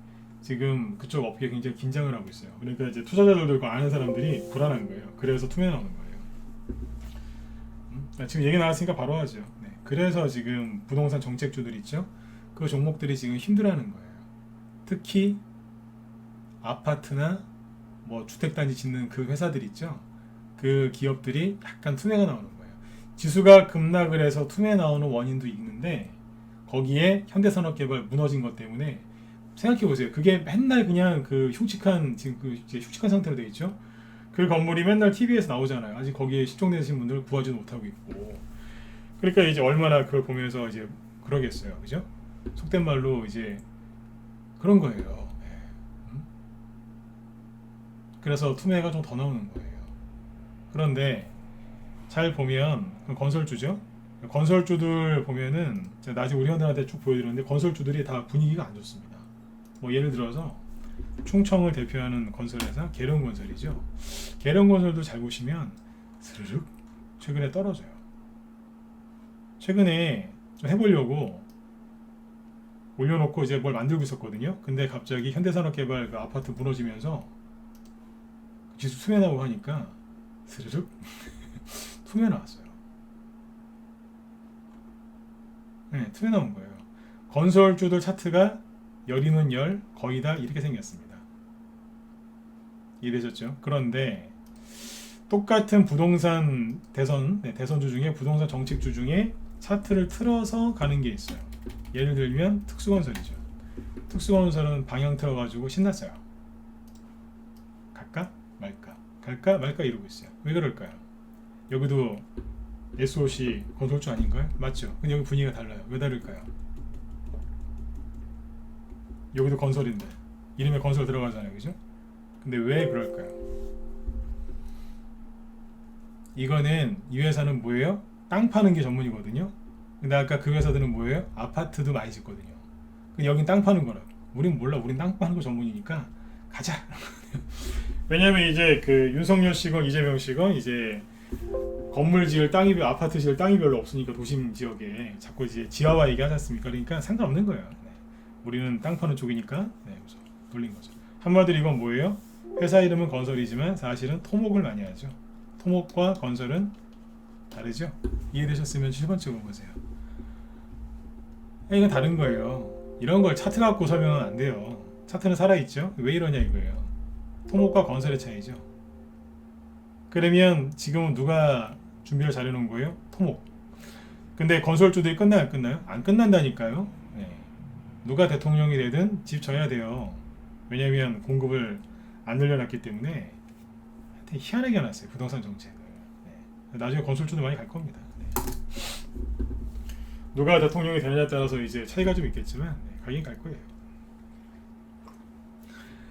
지금 그쪽 업계 굉장히 긴장을 하고 있어요. 그러니까 이제 투자자들도 아는 사람들이 불안한 거예요. 그래서 투매 나오는 거예요. 지금 얘기 나왔으니까 바로 하죠. 네, 그래서 지금 부동산 정책주들 있죠. 그 종목들이 지금 힘들어하는 거예요. 특히 아파트나 뭐 주택단지 짓는 그 회사들 있죠. 그 기업들이 약간 투매가 나오는 거예요. 지수가 급락을 해서 투매 나오는 원인도 있는데 거기에 현대산업개발 무너진 것 때문에 생각해 보세요. 그게 맨날 그냥 그 흉측한 지금 그 이제 흉측한 상태로 돼 있죠. 그 건물이 맨날 TV에서 나오잖아요. 아직 거기에 실종되신 분들 구하지도 못하고 있고. 그러니까 이제 얼마나 그걸 보면서 이제 그러겠어요. 그죠? 속된 말로 이제 그런 거예요. 그래서 투매가 좀 더 나오는 거예요. 그런데 잘 보면 건설주죠. 건설주들 보면은 제가 나중에 우리 현대한테 쭉 보여드렸는데 건설주들이 다 분위기가 안 좋습니다. 뭐 예를 들어서 충청을 대표하는 건설회사 계룡건설이죠. 계룡건설도 잘 보시면 스르륵 최근에 떨어져요. 최근에 좀 해보려고 올려놓고 이제 뭘 만들고 있었거든요. 근데 갑자기 현대산업개발 그 아파트 무너지면서 지수 투매 나오고 하니까 스르륵 투매 나왔어요. 네, 투매 나온 거예요. 건설주들 차트가 열이면 열 거의 다 이렇게 생겼습니다. 이해되셨죠? 그런데 똑같은 부동산 대선주 중에 부동산 정책주 중에 차트를 틀어서 가는 게 있어요. 예를 들면 특수건설이죠. 특수건설은 방향 틀어가지고 신났어요. 갈까 말까 이러고 있어요. 왜 그럴까요? 여기도 SOC 건설주 아닌가요? 맞죠? 근데 여기 분위기가 달라요. 왜 다를까요? 여기도 건설인데 이름에 건설 들어가잖아요. 그죠? 근데 왜 그럴까요? 이거는 이 회사는 뭐예요? 땅 파는 게 전문이거든요. 근데 아까 그 회사들은 뭐예요? 아파트도 많이 짓거든요. 근데 여긴 땅 파는 거라고. 우린 몰라. 우린 땅 파는 거 전문이니까 가자. 왜냐면 이제 그 윤석열 씨건 이재명 씨건 이제 건물 지을 땅이 아파트 지을 땅이 별로 없으니까 도심 지역에 자꾸 이제 지하화 얘기하지 않습니까? 그러니까 상관없는 거예요. 네. 우리는 땅 파는 쪽이니까 네, 그래서 돌린 거죠. 한마디로 이건 뭐예요? 회사 이름은 건설이지만 사실은 토목을 많이 하죠. 토목과 건설은 다르죠? 이해되셨으면 7번 찍어보세요. 이건 다른 거예요. 이런 걸 차트 갖고 설명은 안 돼요. 차트는 살아있죠? 왜 이러냐 이거예요. 토목과 건설의 차이죠. 그러면 지금은 누가 준비를 잘 해놓은 거예요? 토목. 근데 건설주들이 끝나요? 안 끝나요? 안 끝난다니까요. 네. 누가 대통령이 되든 집 져야 돼요. 왜냐면 공급을 안 늘려놨기 때문에 희한하게 해놨어요. 부동산 정책을. 네. 나중에 건설주도 많이 갈 겁니다. 네. 누가 대통령이 되느냐에 따라서 이제 차이가 좀 있겠지만 네, 가긴 갈 거예요.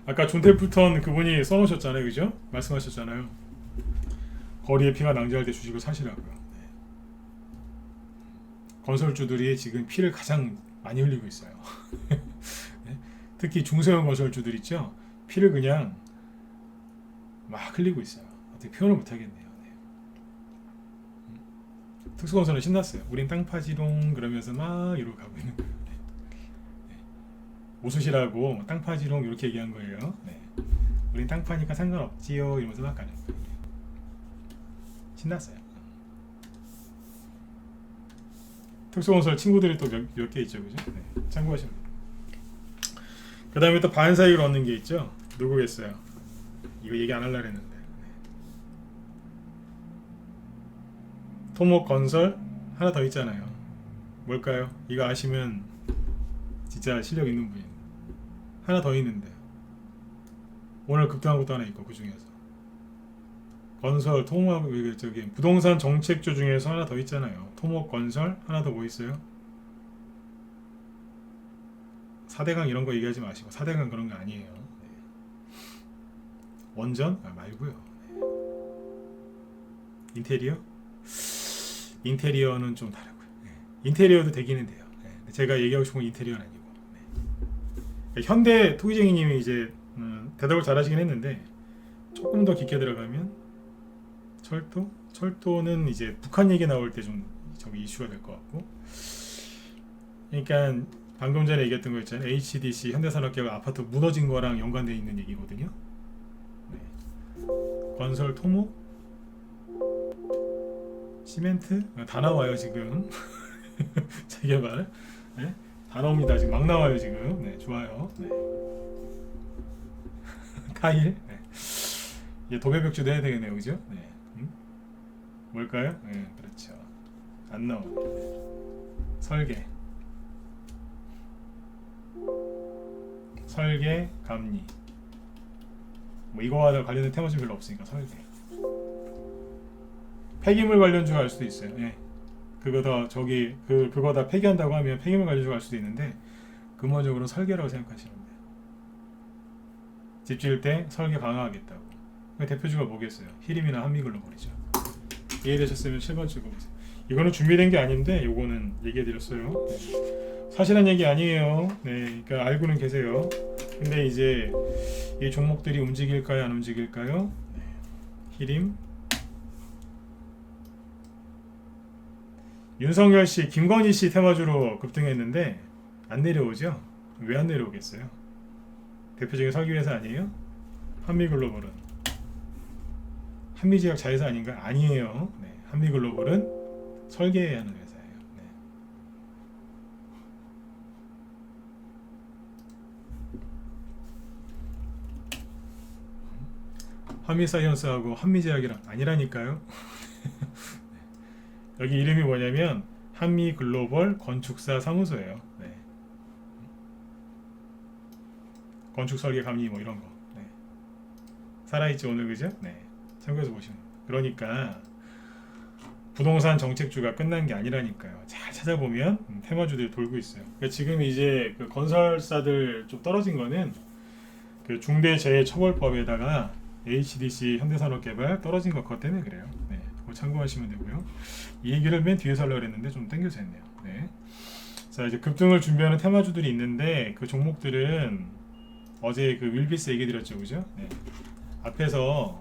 아까 존 템플턴 그분이 써놓으셨잖아요. 그죠? 말씀하셨잖아요. 거리에 피가 낭자할 때 주식을 사시라고요. 네. 건설주들이 지금 피를 가장 많이 흘리고 있어요. 네? 특히 중소형 건설주들 있죠? 피를 그냥 막 흘리고 있어요. 어떻게 표현을 못하겠네요. 네. 특수건설은 신났어요. 우린 땅 파지롱 그러면서 막 이러고 가고 있는 거예요. 네. 네. 웃으시라고 땅 파지롱 이렇게 얘기한 거예요. 네. 우린 땅 파니까 상관없지요 이러면서 막 가는 거예요. 신났어요. 특수건설 친구들이 또 몇 개 있죠, 그죠? 네, 참고하시면 돼요. 그 다음에 또 반사익을 얻는 게 있죠. 누구겠어요? 이거 얘기 안 하려고 했는데. 네. 토목 건설 하나 더 있잖아요. 뭘까요? 이거 아시면 진짜 실력 있는 분이 하나 더 있는데 오늘 급등한 것도 하나 있고 그 중에서 건설, 토목, 저기 부동산 정책주 중에서 하나 더 있잖아요. 토목, 건설 하나 더 뭐 있어요? 4대강 이런 거 얘기하지 마시고 4대강 그런 거 아니에요. 네. 원전? 말고요. 네. 인테리어? 인테리어는 좀 다르고요. 네. 인테리어도 되기는 돼요. 네. 제가 얘기하고 싶은 건 인테리어는 아니고. 네. 현대 토기쟁이님이 이제 대답을 잘하시긴 했는데 조금 더 깊게 들어가면 철도? 철도는 이제 북한 얘기 나올 때 좀 저기 이슈가 될 것 같고, 그러니까 방금 전에 얘기했던 거 있잖아요. HDC 현대산업계가 아파트 무너진 거랑 연관되어 있는 얘기거든요. 네. 건설, 토목, 시멘트 다 나와요 지금. 재개발 네? 다 나옵니다 지금 막 나와요 지금. 네, 좋아요. 네. 타일 네. 이제 도배벽지도 해야 되겠네요, 그죠? 네. 뭘까요? 네, 그렇죠. 안 나옵니다. 설계, 설계, 감리. 뭐 이거와 관련된 테마는 별로 없으니까 설계. 폐기물 관련주가 할 수도 있어요. 예. 그거 더 저기 그거 다 폐기한다고 하면 폐기물 관련주가 할 수도 있는데 근본적으로 설계라고 생각하시면 돼요. 집 지을 때 설계 강화하겠다고. 대표주가 뭐겠어요? 히림이나 한미글로벌이죠. 이해되셨으면 7번 찍어보세요. 이거는 준비된 게 아닌데 요거는 얘기해드렸어요. 네. 사실한 얘기 아니에요. 네, 그러니까 알고는 계세요. 근데 이제 이 종목들이 움직일까요, 안 움직일까요? 네. 히림, 윤석열 씨, 김건희 씨 테마주로 급등했는데 안 내려오죠? 왜 안 내려오겠어요? 대표적인 설계회사 아니에요? 한미글로벌은 한미제약 자회사 아닌가? 아니에요. 네. 한미글로벌은 설계하는 회사예요. 네. 한미사이언스하고 한미제약이랑 아니라니까요. 여기 이름이 뭐냐면 한미글로벌 건축사 사무소예요. 네. 건축 설계 감리 뭐 이런 거. 네. 살아있지 오늘, 그죠? 네. 참고해서 보시면. 그러니까 부동산 정책주가 끝난 게 아니라니까요. 잘 찾아보면 테마주들이 돌고 있어요. 그러니까 지금 이제 그 건설사들 좀 떨어진 거는 그 중대재해처벌법에다가 HDC 현대산업개발 떨어진 것 때문에 그래요. 네. 그거 참고하시면 되고요. 이 얘기를 맨 뒤에서 하려고 했는데 좀 땡겨서 했네요. 네. 자, 이제 급등을 준비하는 테마주들이 있는데 그 종목들은 어제 그 윌비스 얘기 드렸죠, 그죠? 네. 앞에서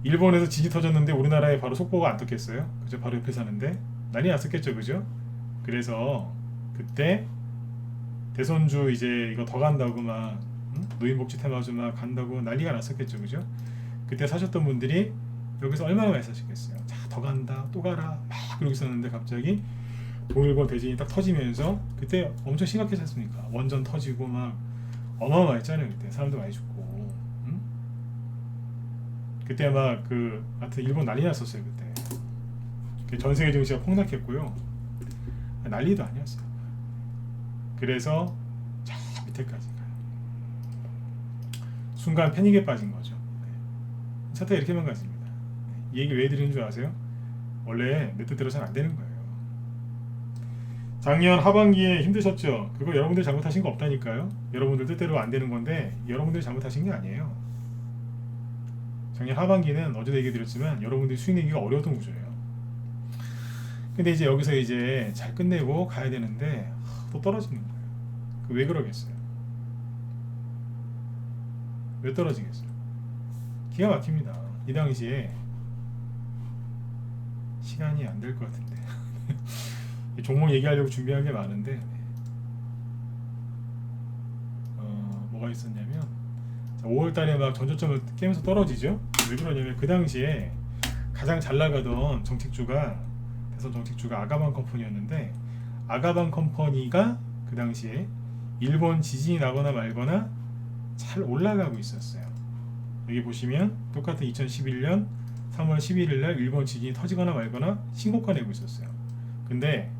일본에서 지진이 터졌는데 우리나라에 바로 속보가 안 떴겠어요? 그죠? 바로 옆에 사는데 난리 났었겠죠, 그죠? 그래서 그때 대선주 이제 이거 더 간다고 막 노인복지 테마주 막 간다고 난리가 났었겠죠, 그죠? 그때 사셨던 분들이 여기서 얼마나 많이 사셨겠어요? 자, 더 간다, 또 가라 막 그러고 있었는데 갑자기 동일본 대진이 딱 터지면서 그때 엄청 심각했지 않습니까? 원전 터지고 막 어마어마했잖아요. 그때 사람도 많이 죽고, 응? 그때 막 그 하여튼 일본 난리 났었어요. 그때 전 세계 증시가 폭락했고요. 난리도 아니었어요. 그래서 저 밑에까지 가요. 순간 패닉에 빠진 거죠. 차트 이렇게만 가집니다. 이 얘기 왜 드리는 줄 아세요? 원래 내 뜻대로는 안 되는 거예요. 작년 하반기에 힘드셨죠? 그거 여러분들 잘못하신 거 없다니까요. 여러분들 뜻대로 안 되는 건데 여러분들이 잘못하신 게 아니에요. 작년 하반기는 어제도 얘기 드렸지만 여러분들이 수익 내기가 어려웠던 구조예요. 근데 이제 여기서 이제 잘 끝내고 가야 되는데 또 떨어지는 거예요. 왜 그러겠어요? 왜 떨어지겠어요? 기가 막힙니다. 이 당시에 시간이 안 될 것 같은데 종목 얘기하려고 준비한 게 많은데 뭐가 있었냐면 5월달에 막 전저점을 깨면서 떨어지죠. 왜 그러냐면 그 당시에 가장 잘 나가던 정책주가 대선 정책주가 아가방 컴퍼니였는데 아가방 컴퍼니가 그 당시에 일본 지진이 나거나 말거나 잘 올라가고 있었어요. 여기 보시면 똑같은 2011년 3월 11일 날 일본 지진이 터지거나 말거나 신고가 내고 있었어요. 근데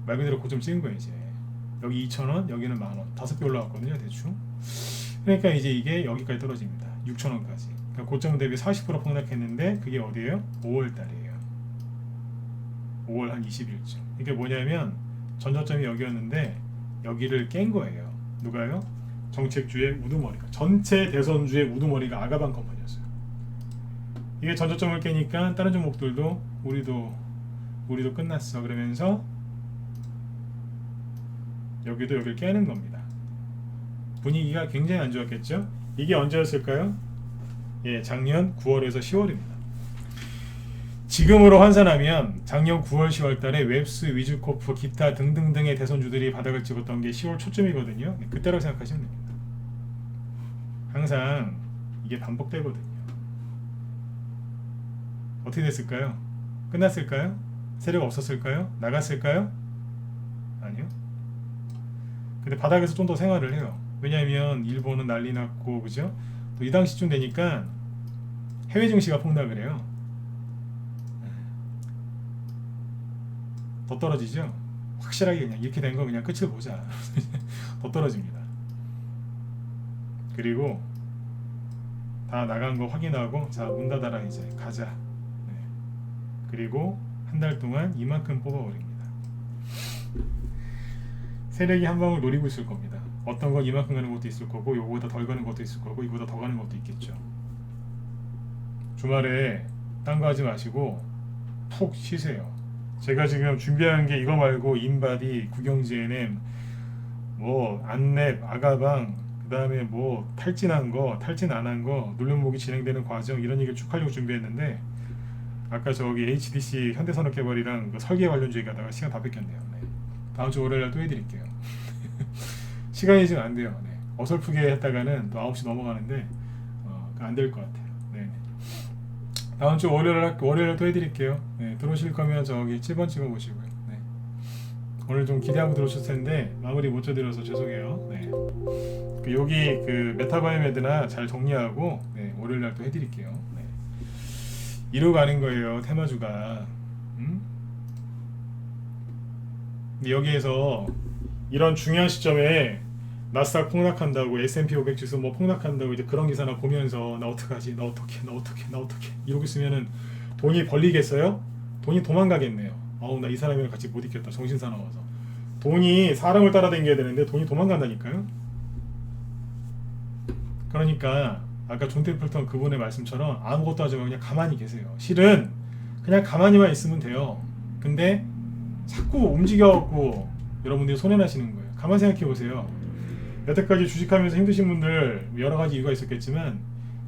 말 그대로 고점 찍은 거예요. 이제 여기 2,000원, 여기는 만원, 5배 올라갔거든요, 대충. 그러니까 이제 이게 여기까지 떨어집니다. 6,000원까지. 그러니까 고점 대비 40% 폭락했는데 그게 어디예요? 5월 달이에요. 5월 한 20일쯤. 이게 뭐냐면 전저점이 여기였는데 여기를 깬 거예요. 누가요? 정책주의 우두머리가. 전체 대선주의 우두머리가 아가방 컴퍼니였어요. 이게 전저점을 깨니까 다른 종목들도 우리도 끝났어 그러면서 여기도 여기를 깨는 겁니다. 분위기가 굉장히 안 좋았겠죠? 이게 언제였을까요? 예, 작년 9월에서 10월입니다. 지금으로 환산하면 작년 9월 10월 달에 웹스, 위즈코프, 기타 등등등의 대선주들이 바닥을 찍었던 게 10월 초쯤이거든요. 그때라고 생각하시면 됩니다. 항상 이게 반복되거든요. 어떻게 됐을까요? 끝났을까요? 세력 없었을까요? 나갔을까요? 아니요. 근데 바닥에서 좀 더 생활을 해요. 왜냐하면 일본은 난리 났고, 그죠? 또 이 당시쯤 되니까 해외 증시가 폭락을 해요. 더 떨어지죠? 확실하게 그냥 이렇게 된 거 그냥 끝을 보자. 더 떨어집니다. 그리고 다 나간 거 확인하고 자, 문 닫아라 이제 가자. 네. 그리고 한 달 동안 이만큼 뽑아버립니다. 세력이 한 방울 노리고 있을 겁니다. 어떤 건 이만큼 가는 것도 있을 거고 요거보다 덜 가는 것도 있을 거고 이거보다 더 가는 것도 있겠죠. 주말에 딴 거 하지 마시고 푹 쉬세요. 제가 지금 준비한 게 이거 말고 인바디, 구경GNM, 뭐 안랩, 아가방, 그 다음에 뭐 탈진한 거, 탈진 안 한 거, 누름목이 진행되는 과정 이런 얘기를 쭉 하려고 준비했는데 아까 저기 HDC 현대산업개발이랑 그 설계 관련 주의 가다가 시간 다 뺏겼네요. 네. 다음 주 월요일날 또 해드릴게요. 시간이 지금 안 돼요. 네. 어설프게 했다가는 또 9시 넘어가는데 안 될 것 같아요. 네. 다음 주 월요일날 또 해드릴게요. 네. 들어오실 거면 저기 7번 찍어보시고요. 네. 오늘 좀 기대하고 들어오셨을 텐데 마무리 못 쳐드려서 죄송해요. 네. 여기 그 메타바이오메드나 잘 정리하고 네. 월요일날 또 해드릴게요. 네. 이러고 가는 거예요. 테마주가. 여기에서 이런 중요한 시점에 나스닥 폭락한다고 S&P 500 지수 뭐 폭락한다고 이제 그런 기사나 보면서 나 어떡하지 나 어떻게 이러고 있으면은 돈이 벌리겠어요? 돈이 도망가겠네요. 나 이 사람이랑 같이 못 있겠다. 정신 사나워서. 돈이 사람을 따라다녀야 되는데 돈이 도망간다니까요. 그러니까 아까 존 템플턴 그분의 말씀처럼 아무것도 하지 말고 그냥 가만히 계세요. 실은 그냥 가만히만 있으면 돼요. 근데 자꾸 움직여갖고 여러분들이 손해나시는 거예요. 가만히 생각해 보세요. 여태까지 주식하면서 힘드신 분들 여러 가지 이유가 있었겠지만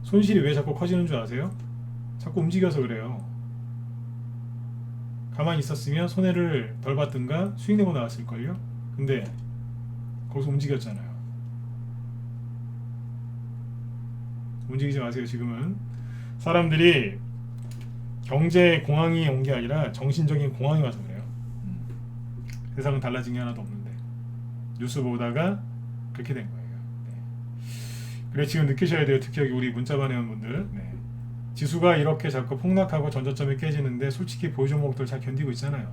손실이 왜 자꾸 커지는 줄 아세요? 자꾸 움직여서 그래요. 가만히 있었으면 손해를 덜 봤든가 수익 내고 나왔을걸요? 근데 거기서 움직였잖아요. 움직이지 마세요. 지금은 사람들이 경제 공황이 온 게 아니라 정신적인 공황이 와서 그래요. 세상은 달라진 게 하나도 없는데 뉴스 보다가 그렇게 된 거예요. 네. 그래 지금 느끼셔야 돼요. 특히 여기 우리 문자반 회원분들. 네. 지수가 이렇게 자꾸 폭락하고 전저점이 깨지는데 솔직히 보유 종목들 잘 견디고 있잖아요.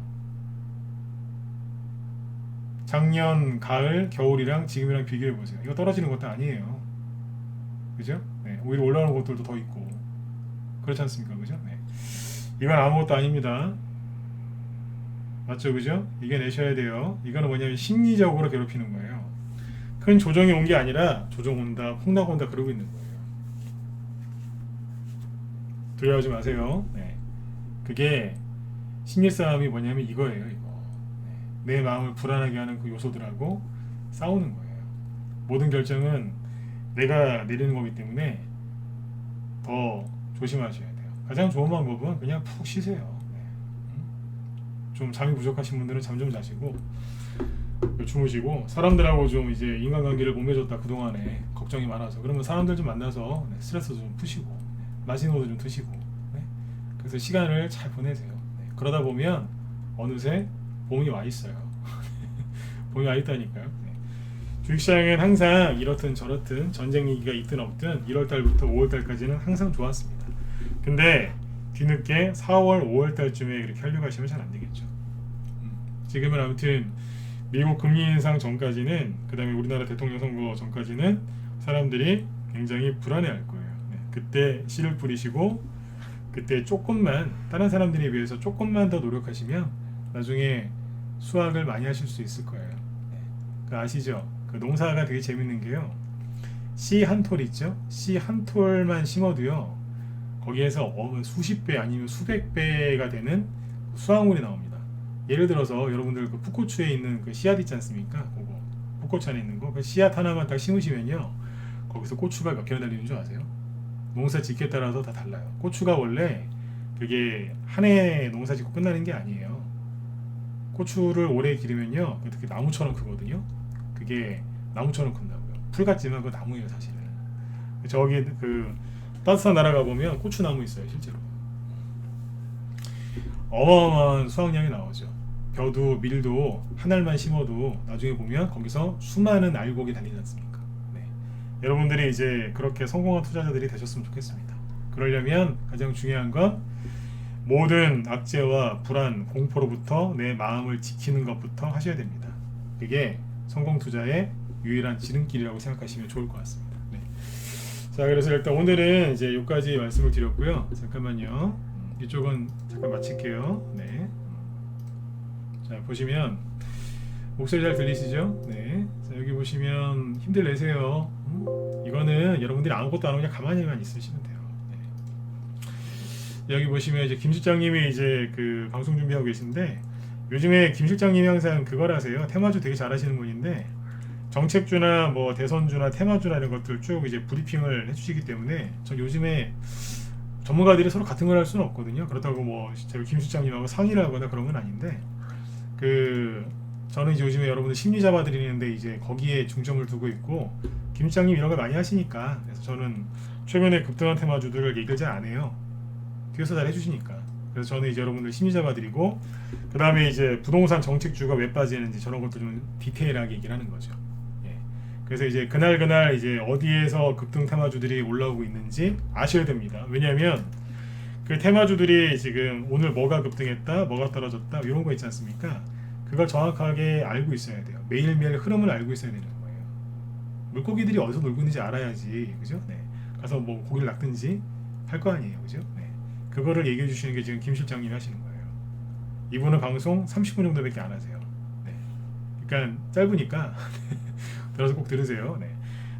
작년 가을 겨울이랑 지금이랑 비교해 보세요. 이거 떨어지는 것도 아니에요. 그죠? 네. 오히려 올라오는 것들도 더 있고 그렇지 않습니까? 그죠? 네. 이건 아무것도 아닙니다. 맞죠? 그죠? 이겨내셔야 돼요. 이거는 뭐냐면 심리적으로 괴롭히는 거예요. 큰 조정이 온 게 아니라 조정 온다, 폭락 온다 그러고 있는 거예요. 두려워하지 마세요. 네. 그게 심리 싸움이 뭐냐면 이거예요. 이거. 네. 내 마음을 불안하게 하는 그 요소들하고 싸우는 거예요. 모든 결정은 내가 내리는 거기 때문에 더 조심하셔야 돼요. 가장 좋은 방법은 그냥 푹 쉬세요. 네. 좀 잠이 부족하신 분들은 잠 좀 자시고 주무시고 사람들하고 좀 이제 인간관계를 못 맺었다 그동안에 걱정이 많아서 그러면 사람들 좀 만나서 네, 스트레스 좀 푸시고 네, 맛있는 것도 좀 드시고 네, 그래서 시간을 잘 보내세요. 네, 그러다 보면 어느새 봄이 와 있어요. 봄이 와 있다니까요. 네. 주식시장은 항상 이렇든 저렇든 전쟁 얘기가 있든 없든 1월달부터 5월달까지는 항상 좋았습니다. 근데 뒤늦게 4월 5월달쯤에 이렇게 하려고 하시면 잘 안되겠죠. 지금은 아무튼 미국 금리 인상 전까지는 그 다음에 우리나라 대통령 선거 전까지는 사람들이 굉장히 불안해할 거예요. 네, 그때 씨를 뿌리시고 그때 조금만 다른 사람들에 비해서 조금만 더 노력하시면 나중에 수확을 많이 하실 수 있을 거예요. 네, 그 아시죠? 그 농사가 되게 재밌는 게요. 씨 한 톨 있죠? 씨 한 톨만 심어도요. 거기에서 수십 배 아니면 수백 배가 되는 수확물이 나옵니다. 예를 들어서 여러분들 그 풋고추에 있는 그 씨앗 있지 않습니까? 그거 풋고추 안에 있는 거 그 씨앗 하나만 딱 심으시면요 거기서 고추가 몇 개나 달리는 줄 아세요? 농사 짓기에 따라서 다 달라요. 고추가 원래 그게 한 해 농사 짓고 끝나는 게 아니에요. 고추를 오래 기르면요 특히 나무처럼 크거든요. 그게 나무처럼 큰다고요. 풀 같지만 그 나무예요 사실은. 저기 그 따뜻한 나라 가보면 고추나무 있어요 실제로. 어마어마한 수확량이 나오죠. 벼도 밀도 한 알만 심어도 나중에 보면 거기서 수많은 알곡이 달리지 않습니까? 네. 여러분들이 이제 그렇게 성공한 투자자들이 되셨으면 좋겠습니다. 그러려면 가장 중요한 건 모든 악재와 불안, 공포로부터 내 마음을 지키는 것부터 하셔야 됩니다. 그게 성공 투자의 유일한 지름길이라고 생각하시면 좋을 것 같습니다. 네. 자, 그래서 일단 오늘은 이제 여기까지 말씀을 드렸고요. 잠깐만요. 이쪽은 잠깐 마칠게요. 네. 자, 보시면 목소리 잘 들리시죠? 네. 자, 여기 보시면 힘들 내세요. 이거는 여러분들이 아무것도 안 하고 그냥 가만히만 있으시면 돼요. 네. 여기 보시면 이제 김 실장님이 이제 그 방송 준비하고 계신데 요즘에 김 실장님이 항상 그걸 하세요. 테마주 되게 잘하시는 분인데 정책주나 뭐 대선주나 테마주나 이런 것들 쭉 이제 브리핑을 해주시기 때문에 저 요즘에 전문가들이 서로 같은 걸 할 수는 없거든요. 그렇다고 뭐 제가 김 실장님하고 상의를 하거나 그런 건 아닌데 저는 이제 요즘에 여러분들 심리 잡아드리는데 이제 거기에 중점을 두고 있고 김 실장님 이런 걸 많이 하시니까 그래서 저는 최근에 급등한 테마주들을 얘기를 잘 안 해요. 뒤에서 잘 해주시니까. 그래서 저는 이제 여러분들 심리 잡아드리고 그 다음에 이제 부동산 정책주가 왜 빠지는지 저런 것도 좀 디테일하게 얘기를 하는 거죠. 예. 그래서 이제 그날 이제 어디에서 급등 테마주들이 올라오고 있는지 아셔야 됩니다. 왜냐하면 그 테마주들이 지금 오늘 뭐가 급등했다, 뭐가 떨어졌다 이런 거 있지 않습니까? 그걸 정확하게 알고 있어야 돼요. 매일매일 흐름을 알고 있어야 되는 거예요. 물고기들이 어디서 놀고 있는지 알아야지, 그죠? 네. 가서 뭐 고기를 낚든지 할 거 아니에요, 그죠? 네. 그거를 얘기해 주시는 게 지금 김 실장님이 하시는 거예요. 이분은 방송 30분 정도밖에 안 하세요. 네. 그러니까 짧으니까 들어서 꼭 들으세요. 네.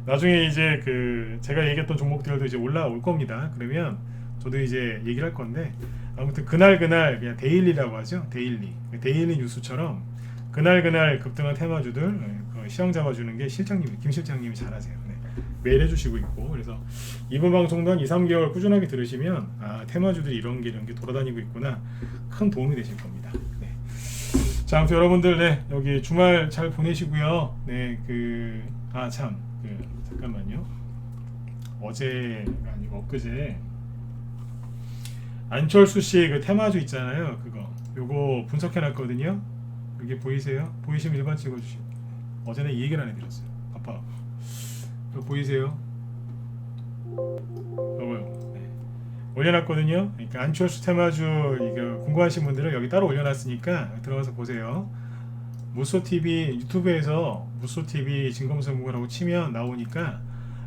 나중에 이제 그 제가 얘기했던 종목들도 이제 올라올 겁니다. 그러면 저도 이제 얘기를 할 건데 아무튼 그날 그냥 데일리라고 하죠. 데일리 뉴스처럼 그날 급등한 테마주들 시장 잡아주는 게 김 실장님이 잘하세요. 네. 매일 해주시고 있고, 그래서 이번 방송도 한 2, 3개월 꾸준하게 들으시면 테마주들이 이런 게 돌아다니고 있구나, 큰 도움이 되실 겁니다. 네. 자, 아무튼 여러분들, 네, 여기 주말 잘 보내시고요. 네, 잠깐만요. 어제가 아니고 엊그제 안철수 씨 그 테마주 있잖아요. 요거 분석해놨거든요. 여기 보이세요? 보이시면 일반 찍어주시고. 어제는 이 얘기를 안 해드렸어요. 아빠. 이거 보이세요? 요거요. 네. 올려놨거든요. 그러니까 안철수 테마주 이거 궁금하신 분들은 여기 따로 올려놨으니까 들어가서 보세요. 무소TV 유튜브에서 무소TV 진검승부라고 치면 나오니까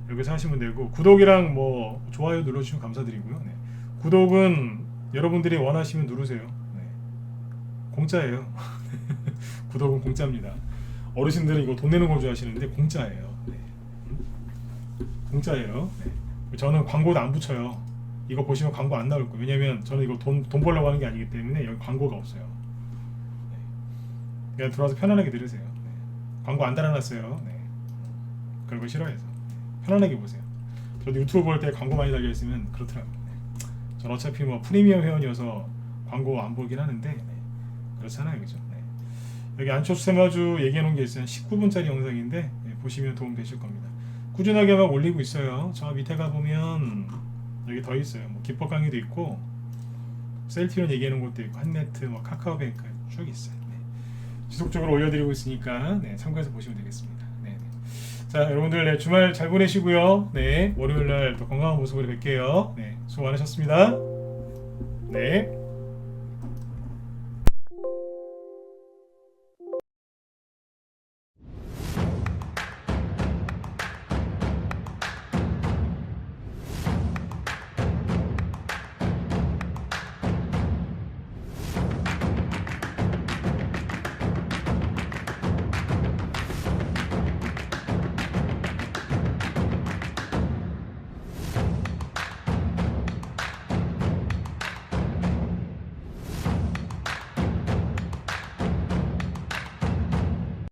여기서 하시면 되고, 구독이랑 뭐 좋아요 눌러주시면 감사드리고요. 네. 구독은 여러분들이 원하시면 누르세요. 네. 공짜예요. 구독은 공짜입니다. 어르신들은 이거 돈 내는 걸 좋아하시는데 공짜예요. 네. 공짜예요. 네. 저는 광고도 안 붙여요. 이거 보시면 광고 안 나올 거예요. 왜냐면 저는 이거 돈 벌려고 하는 게 아니기 때문에 여기 광고가 없어요. 네. 그냥 들어와서 편안하게 들으세요. 네. 광고 안 달아놨어요. 네. 그런 거 싫어해서 편안하게 보세요. 저도 유튜브 볼 때 광고 많이 달려있으면 그렇더라고요. 네. 전 어차피 뭐 프리미엄 회원이어서 광고 안 보긴 하는데, 네. 그렇잖아요, 그죠? 네. 여기 안철수 테마주 얘기해놓은 게 있어요. 19분짜리 영상인데, 네, 보시면 도움 되실 겁니다. 꾸준하게 막 올리고 있어요. 저 밑에 가보면 여기 더 있어요. 뭐 기법 강의도 있고, 셀티론 얘기해놓은 것도 있고, 한네트, 뭐 카카오뱅크 쭉 있어요. 네. 지속적으로 올려드리고 있으니까, 네, 참고해서 보시면 되겠습니다. 네, 네. 자, 여러분들, 네, 주말 잘 보내시고요. 네, 월요일날 또 건강한 모습으로 뵐게요. 네, 수고 많으셨습니다. 네.